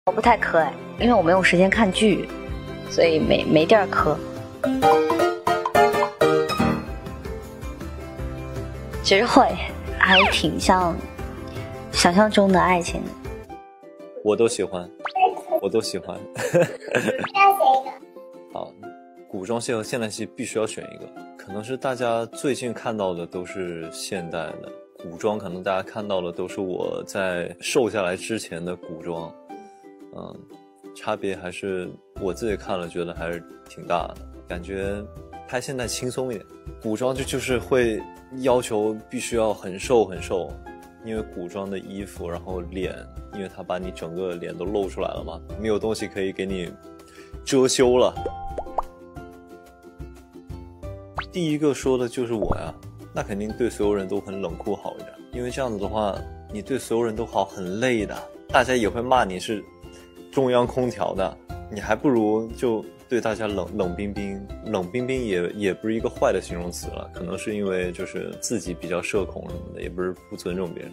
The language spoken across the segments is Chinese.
我不太磕哎，因为我没有时间看剧，所以没地儿磕。其实会，还挺像想象中的爱情的。我都喜欢，我都喜欢。要选一个。好，古装戏和现代戏必须要选一个。可能是大家最近看到的都是现代的古装，可能大家看到的都是我在瘦下来之前的古装。差别还是我自己看了觉得还是挺大的，感觉拍现代轻松一点。古装就是会要求必须要很瘦很瘦，因为古装的衣服，然后脸，因为它把你整个脸都露出来了嘛，没有东西可以给你遮羞了。第一个说的就是我呀，那肯定对所有人都很冷酷好一点，因为这样子的话，你对所有人都好很累的，大家也会骂你是中央空调的，你还不如就对大家冷冰冰。冷冰冰也不是一个坏的形容词了，可能是因为就是自己比较社恐什么的，也不是不尊重别人。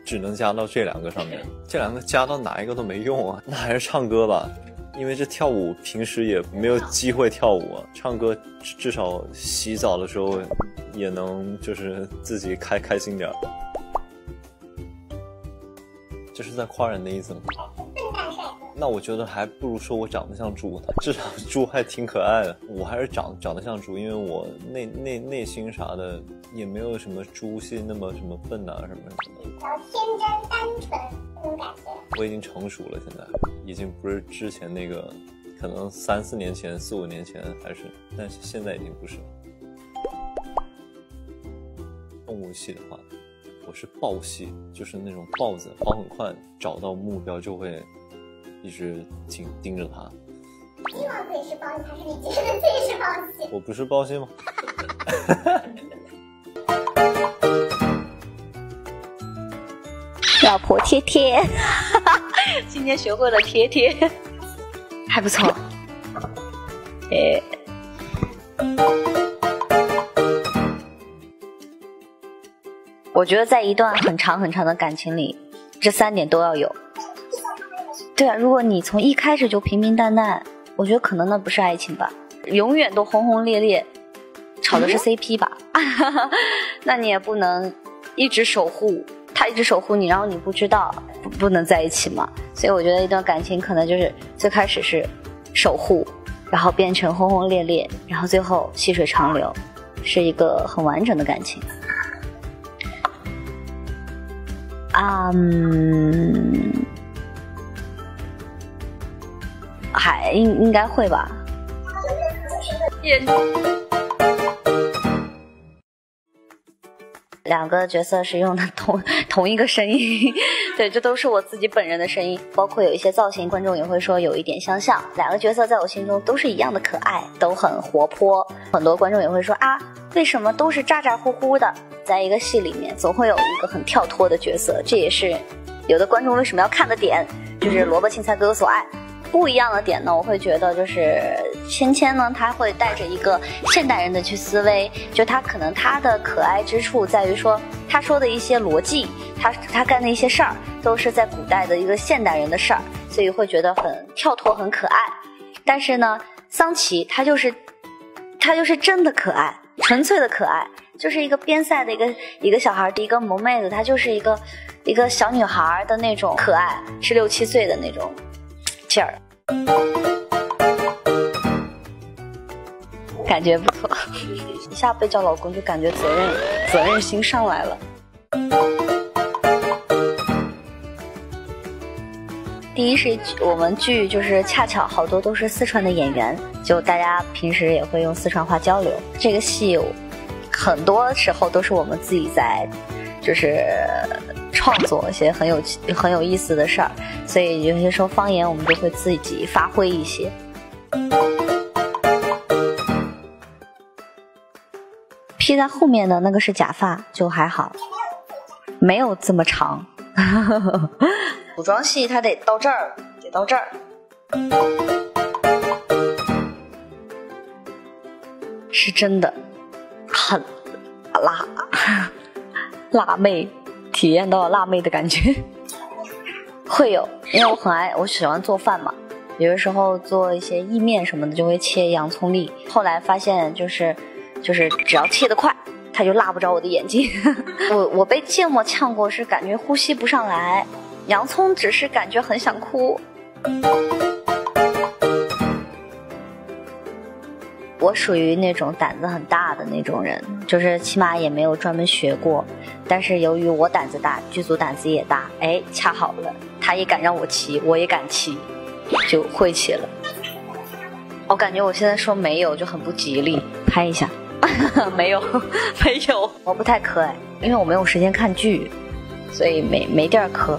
只能加到这两个上面，这两个加到哪一个都没用啊，那还是唱歌吧，因为这跳舞平时也没有机会跳舞啊，唱歌至少洗澡的时候也能就是自己开心点。这是在夸人的意思吗？那我觉得还不如说我长得像猪呢，至少猪还挺可爱的。我还是长得像猪，因为我内心啥的也没有什么猪心那么什么笨啊什么的。比较天真单纯那种感觉。我已经成熟了，现在已经不是之前那个，可能3、4年前、4、5年前还是，但是现在已经不是了。动物系的话，我是豹系，就是那种豹子，跑很快，找到目标就会一直盯着它。希望自己是豹系，还是你觉得自己是豹系？我不是豹系吗？老婆贴贴，今天学会了贴贴，还不错。我觉得在一段很长很长的感情里，这3点都要有。对啊，如果你从一开始就平平淡淡，我觉得可能那不是爱情吧。永远都轰轰烈烈，炒的是 CP 吧？那你也不能一直守护他，一直守护你，然后你不知道不能在一起嘛。所以我觉得一段感情可能就是最开始是守护，然后变成轰轰烈烈，然后最后细水长流，是一个很完整的感情。还应该会吧。两个角色是用的同一个声音，对，这都是我自己本人的声音，包括有一些造型，观众也会说有一点相像。两个角色在我心中都是一样的可爱，都很活泼。很多观众也会说啊，为什么都是咋咋呼呼的？在一个戏里面，总会有一个很跳脱的角色，这也是有的观众为什么要看的点，就是萝卜青菜各有所爱。不一样的点呢，我会觉得就是芊芊呢，她会带着一个现代人的去思维，就她可能她的可爱之处在于说，她说的一些逻辑，她干的一些事儿，都是在古代的一个现代人的事儿，所以会觉得很跳脱，很可爱。但是呢，桑琪她就是真的可爱，纯粹的可爱，就是一个边塞的一个小孩，一个萌妹子，她就是一个小女孩的那种可爱，16、17岁的那种劲儿。感觉不错，一下被叫老公就感觉责任心上来了。第一是我们剧就是恰巧好多都是四川的演员，就大家平时也会用四川话交流。这个戏很多时候都是我们自己在就是创作一些很有意思的事儿，所以有些时候方言我们就会自己发挥一些。披在后面的那个是假发，就还好，没有这么长。古装戏它得到这儿，是真的很辣妹，体验到辣妹的感觉。会有，因为我喜欢做饭嘛，有的时候做一些意面什么的就会切洋葱粒，后来发现就是只要切得快，它就辣不着我的眼睛。我被芥末呛过，是感觉呼吸不上来，洋葱只是感觉很想哭。我属于那种胆子很大的那种人，就是起码也没有专门学过，但是由于我胆子大，剧组胆子也大，哎，恰好了，他也敢让我骑，我也敢骑，就会骑了。我感觉我现在说没有就很不吉利，拍一下。没有，我不太磕哎，因为我没有时间看剧，所以没地儿磕。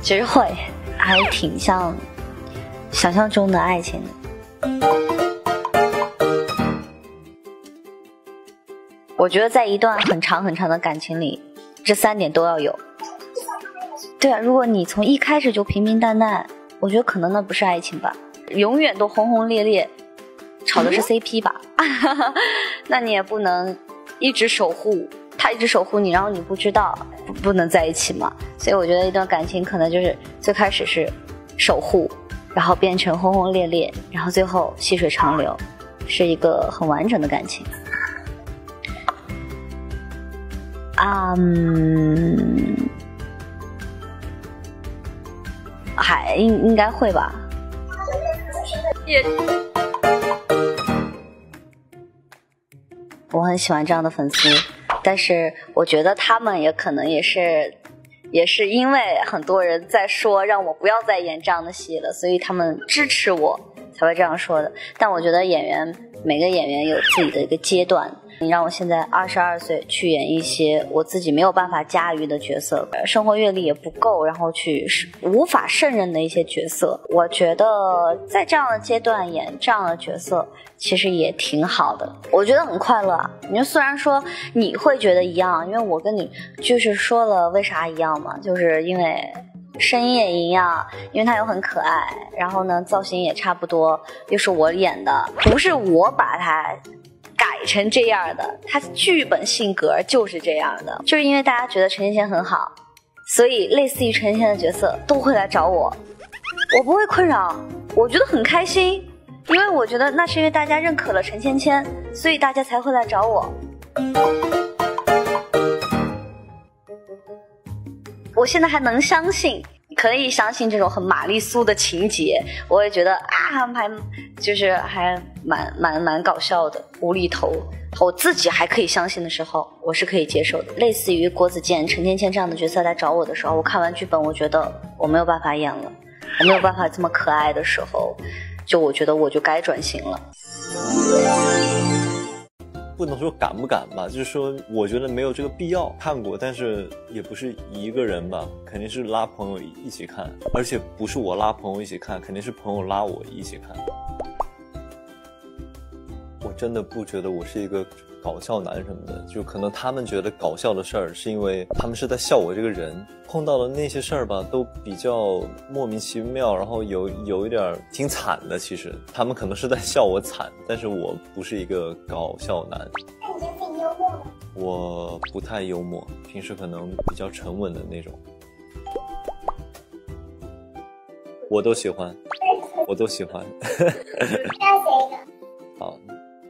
其实会，还挺像想象中的爱情的。我觉得在一段很长很长的感情里，这3点都要有。对啊，如果你从一开始就平平淡淡，我觉得可能那不是爱情吧。永远都轰轰烈烈，炒的是 CP 吧？那你也不能一直守护他，一直守护你，然后你不知道，不能在一起嘛。所以我觉得一段感情可能就是最开始是守护，然后变成轰轰烈烈，然后最后细水长流，是一个很完整的感情。还应该会吧。我很喜欢这样的粉丝，但是我觉得他们也可能也是因为很多人在说让我不要再演这样的戏了，所以他们支持我才会这样说的。但我觉得每个演员有自己的一个阶段，你让我现在22岁去演一些我自己没有办法驾驭的角色，生活阅历也不够，然后去无法胜任的一些角色，我觉得在这样的阶段演这样的角色其实也挺好的，我觉得很快乐啊。你就虽然说你会觉得一样，因为我跟你就是说了为啥一样嘛，就是因为声音也一样，因为他又很可爱，然后呢造型也差不多，又是我演的，不是我把他改成这样的，他剧本性格就是这样的，就是因为大家觉得陈芊芊很好，所以类似于陈芊芊的角色都会来找我，我不会困扰，我觉得很开心，因为我觉得那是因为大家认可了陈芊芊，所以大家才会来找我。我现在还能相信，可以相信这种很玛丽苏的情节，我也觉得还蛮搞笑的，无厘头。我自己还可以相信的时候，我是可以接受的。类似于郭子健、陈芊芊这样的角色来找我的时候，我看完剧本，我觉得我没有办法演了，我没有办法这么可爱的时候，我觉得我就该转型了。不能说敢不敢吧，就是说我觉得没有这个必要。看过，但是也不是一个人吧，肯定是拉朋友一起看，而且不是我拉朋友一起看，肯定是朋友拉我一起看。我真的不觉得我是一个搞笑男什么的，就可能他们觉得搞笑的事儿是因为他们是在笑我这个人，碰到了那些事儿吧都比较莫名其妙，然后有一点挺惨的。其实他们可能是在笑我惨，但是我不是一个搞笑男。那你觉得自己幽默吗？我不太幽默，平时可能比较沉稳的那种。我都喜欢。要选一个。好，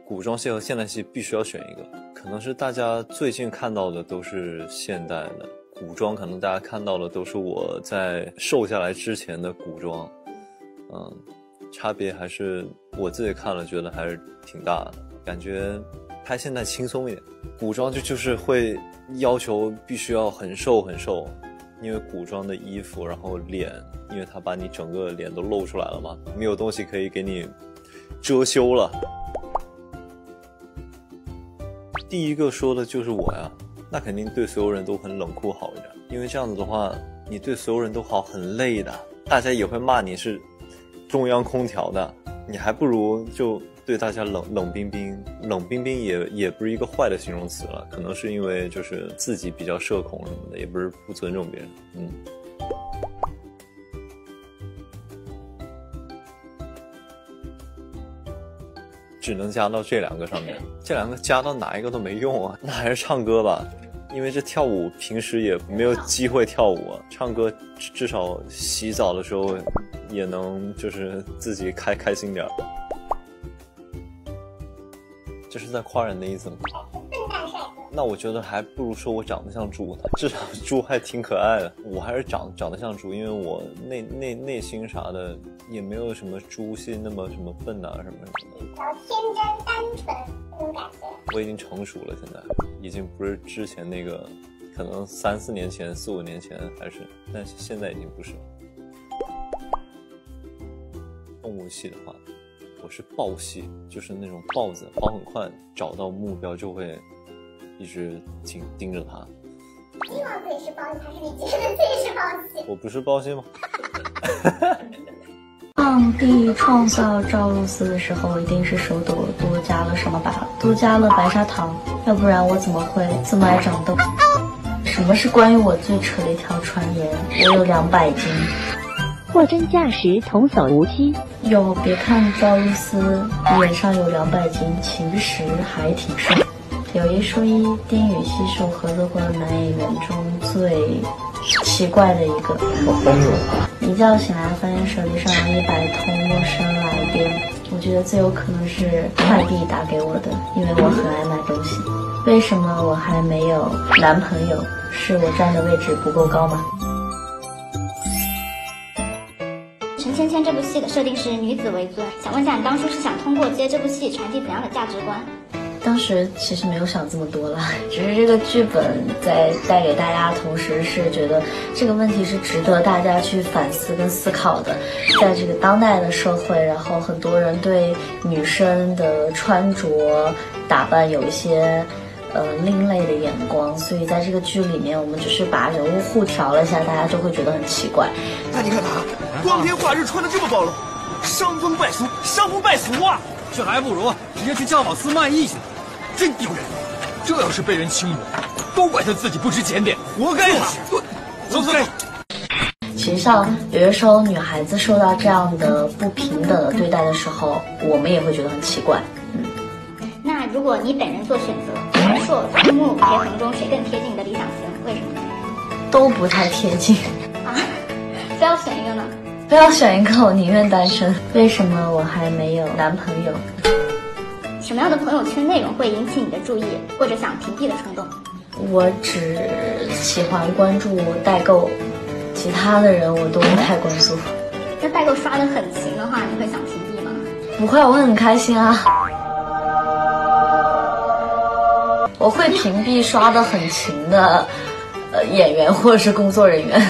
古装戏和现代戏必须要选一个，可能是大家最近看到的都是现代的古装，可能大家看到的都是我在瘦下来之前的古装，差别还是我自己看了觉得还是挺大的，感觉拍现代轻松一点，古装就是会要求必须要很瘦很瘦，因为古装的衣服，然后脸，因为它把你整个脸都露出来了嘛，没有东西可以给你遮羞了。第一个说的就是我呀，那肯定对所有人都很冷酷好一点，因为这样子的话，你对所有人都好很累的，大家也会骂你是中央空调的，你还不如就对大家冷冰冰。冷冰冰也不是一个坏的形容词了，可能是因为就是自己比较社恐什么的，也不是不尊重别人。只能加到这2个上面，这2个加到哪一个都没用啊，那还是唱歌吧。因为这跳舞平时也没有机会跳舞啊，唱歌至少洗澡的时候也能就是自己开心点。这是在夸人的意思吗？那我觉得还不如说我长得像猪呢，至少猪还挺可爱的。我还是长得像猪，因为我内心啥的也没有什么猪心那么什么笨啊什么什么的，比较天真单纯那种感觉。我已经成熟了，现在已经不是之前那个，可能3、4年前、4、5年前还是，但是现在已经不是了。动物系的话，我是豹系，就是那种豹子，跑很快，找到目标就会一直盯着它。希望自己是包系，还是你觉得自己是包系？我不是包系吗？上帝创造赵露思的时候，一定是手朵多加了什么吧？多加了白砂糖，要不然我怎么会这么爱长痘？什么是关于我最扯的一条传言？我有200斤。货真价实，童叟无欺。有，别看赵露思脸上有200斤，其实还挺瘦。有一说一，丁禹兮是我合作过的男演员中最奇怪的一个。好荒谬啊！一觉醒来发现手机上有100通陌生来电，我觉得最有可能是快递打给我的，因为我很爱买东西。为什么我还没有男朋友？是我站的位置不够高吗？陈芊芊这部戏的设定是女子为尊，想问一下你当初是想通过接这部戏传递怎样的价值观？当时其实没有想这么多了，只是这个剧本在带给大家的同时，是觉得这个问题是值得大家去反思跟思考的。在这个当代的社会，然后很多人对女生的穿着打扮有一些另类的眼光，所以在这个剧里面，我们只是把人物互调了一下，大家就会觉得很奇怪。那你看他光天化日穿得这么暴露，伤风败俗，伤风败俗啊！这还不如直接去教导司卖艺去，真丢人！这要是被人轻薄，都怪他自己不知检点，活该啊！走。其实上，有些时候女孩子受到这样的不平等的对待的时候，我们也会觉得很奇怪。那如果你本人做选择，陈硕、朱木、裴恒中谁更贴近你的理想型？为什么？都不太贴近啊，非要选一个呢？非要选一个，我宁愿单身。为什么我还没有男朋友？什么样的朋友圈内容会引起你的注意，或者想屏蔽的冲动？我只喜欢关注代购，其他的人我都不太关注。那代购刷得很勤的话，你会想屏蔽吗？不会，我会很开心啊。我会屏蔽刷得很勤的演员或者是工作人员。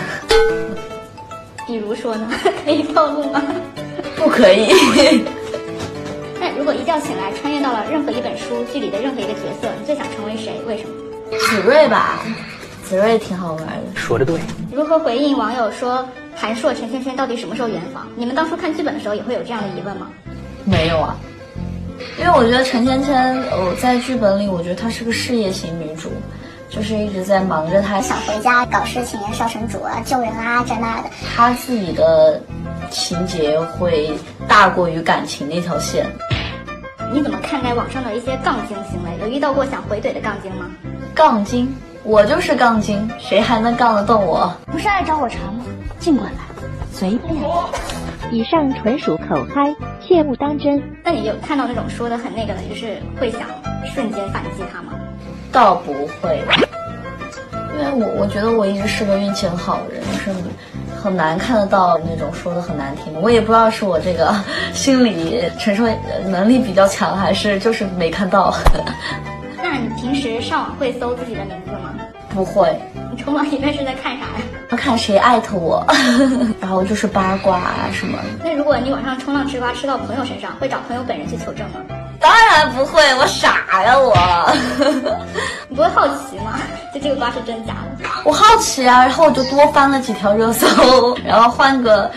比如说呢？可以透露吗？不可以。那如果一觉醒来穿越到了任何一本书剧里的任何一个角色，你最想成为谁？为什么？子睿吧，子睿挺好玩的。说得对。如何回应网友说韩硕、陈芊芊到底什么时候圆房？你们当初看剧本的时候也会有这样的疑问吗？没有啊，因为我觉得陈芊芊，在剧本里，我觉得她是个事业型女主，就是一直在忙着她想回家搞事情、烧城主啊、救人啊这那的。她自己的情节会大过于感情那条线。你怎么看待网上的一些杠精行为？有遇到过想回怼的杠精吗？杠精？我就是杠精，谁还能杠得动我？不是爱找我茬吗？尽管来，随便。以上纯属口嗨，切勿当真。那你有看到那种说的很那个的，就是会想瞬间反击他吗？倒不会，因为我觉得我一直是个运气很好的人，就是很难看得到那种说的很难听的。我也不知道是我这个心理承受能力比较强，还是就是没看到。那你平时上网会搜自己的名字吗？不会。你冲浪一般是在看啥呀？要看谁艾特我，然后就是八卦啊什么。那如果你晚上冲浪吃瓜吃到朋友身上，会找朋友本人去求证吗？当然不会，我傻呀我。你不会好奇吗？就这个瓜是真假的？我好奇啊，然后我就多翻了几条热搜，然后换个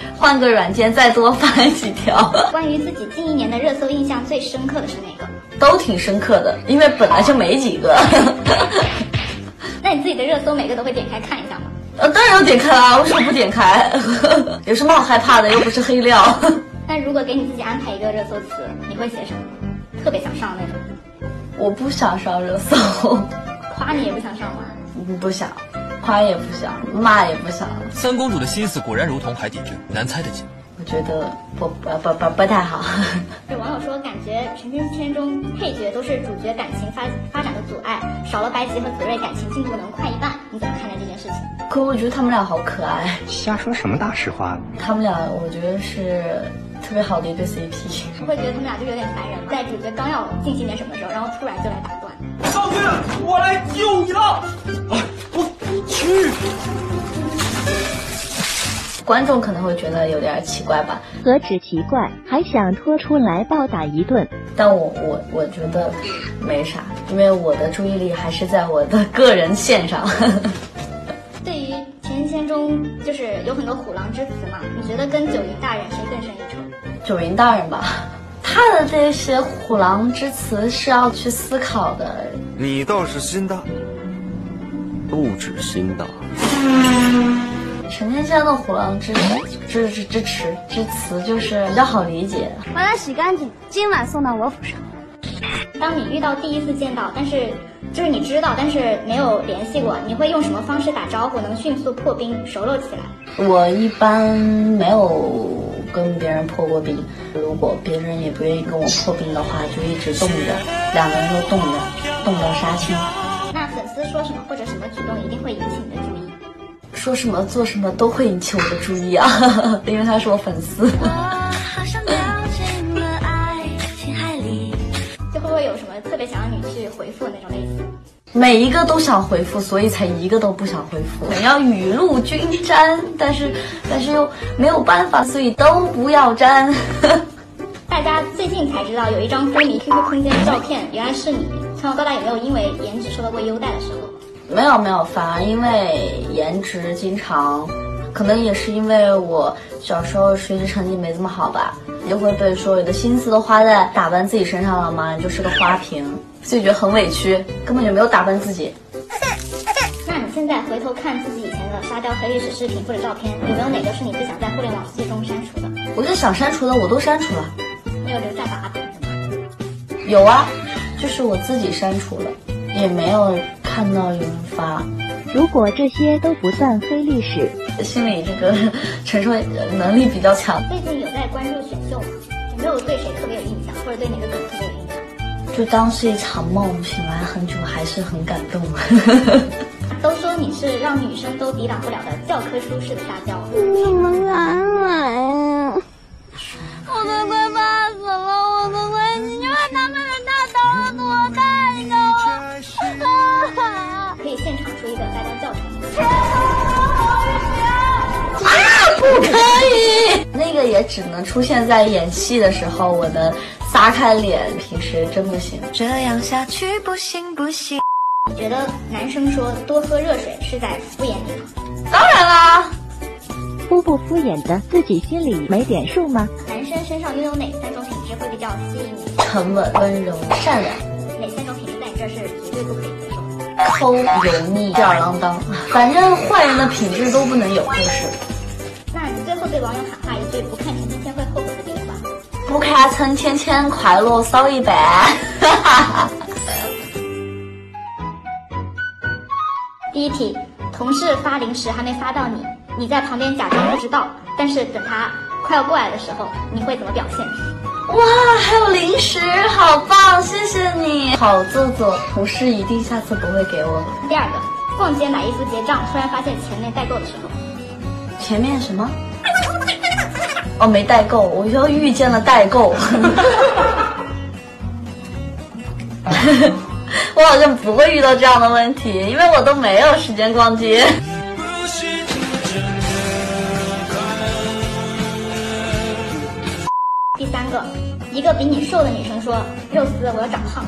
软件再多翻几条。关于自己近1年的热搜印象最深刻的是哪个？都挺深刻的，因为本来就没几个。那你自己的热搜每个都会点开看一下吗？当然要点开啦，为什么不点开？有什么好害怕的？又不是黑料。那如果给你自己安排一个热搜词，你会写什么？特别想上的那种？我不想上热搜，夸你也不想上吗？不想，夸也不想，骂也不想。三公主的心思果然如同海底针，难猜的紧。我觉得不太好。有网友说，感觉神仙圈中配角都是主角感情发展的阻碍，少了白吉和子睿，感情进度能快一半。你怎么看待这件事情？可我觉得他们俩好可爱。瞎说什么大实话？他们俩我觉得是特别好的一对 CP。我会觉得他们俩就有点烦人，在主角刚要进行点什么的时候，然后突然就来打断。少君，我来救你了！我去。观众可能会觉得有点奇怪吧？何止奇怪，还想拖出来暴打一顿。但我觉得没啥，因为我的注意力还是在我的个人线上。对于神仙圈中就是有很多虎狼之词嘛，你觉得跟九云大人谁更胜一筹？九云大人吧，他的这些虎狼之词是要去思考的。你倒是心大，不止心大。神仙圈的虎狼之词就是比较好理解。把它洗干净，今晚送到我府上。当你遇到第一次见到，但是就是你知道，但是没有联系过，你会用什么方式打招呼，能迅速破冰熟络起来？我一般没有跟别人破过冰，如果别人也不愿意跟我破冰的话，就一直冻着，两个人都冻着杀青。那粉丝说什么或者什么举动一定会引起你的注意？说什么做什么都会引起我的注意啊，因为他是我粉丝。就会不会有什么特别想让你去回复的那种类型？每一个都想回复，所以才一个都不想回复。想要雨露均沾，但是又没有办法，所以都不要沾。大家最近才知道有一张风靡 QQ 空间的照片，原来是你。从小到大有没有因为颜值受到过优待的时候？没有，反而因为颜值经常，可能也是因为我小时候学习成绩没这么好吧，就会被说有的心思都花在打扮自己身上了嘛，你就是个花瓶，所以觉得很委屈，根本就没有打扮自己。那你现在回头看自己以前的沙雕黑历史视频或者照片，有没有哪个是你不想在互联网世界中删除的？我就想删除的我都删除了。没有留下答案是吗？有啊，就是我自己删除了，也没有看到有人发。如果这些都不算黑历史，心里这个承受能力比较强。最近有在关注选秀吗？有没有对谁特别有印象，或者对哪个梗特别有印象？就当是一场梦，醒来很久还是很感动。都说你是让女生都抵挡不了的教科书式的撒娇。你怎么敢来呀？我都快怕死了，我都快，你就把他们的大刀子我带走啊！可以现场出一个撒娇教程。天啊，不可以！那个也只能出现在演戏的时候，我的撒开脸，平时真不行。这样下去不行不行。你觉得男生说多喝热水是在敷衍你吗？当然啦，敷不敷衍的自己心里没点数吗？男生身上拥有哪3种品质会比较吸引你？沉稳、温柔、善良。哪3种品质在你这是绝对不可以接受的？抠、油腻、吊儿郎当，反正坏人的品质都不能有，就是。那你最后对网友喊话一句：不看陈芊芊会后悔的这句话。不看陈芊芊快乐少一半。第一题，同事发零食还没发到你，你在旁边假装不知道，但是等他快要过来的时候，你会怎么表现？哇，还有零食，好棒，谢谢你。好做作，同事一定下次不会给我了。第二个，逛街买衣服结账，突然发现钱没带够的时候。前面什么？哦，没带够，我又遇见了代购。我好像不会遇到这样的问题，因为我都没有时间逛街。第三个，一个比你瘦的女生说：“肉丝，我要长胖。”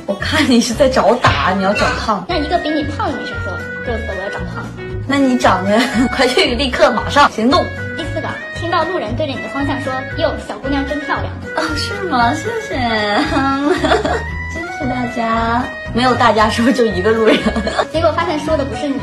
我看你是在找打，你要长胖。那一个比你胖的女生说：“肉丝，我要长胖。”那你长得快去，立刻马上行动。第四个，听到路人对着你的方向说：“哟，小姑娘真漂亮。”哦，是吗？谢谢，谢谢大家。没有大家说，就一个路人。结果发现说的不是你。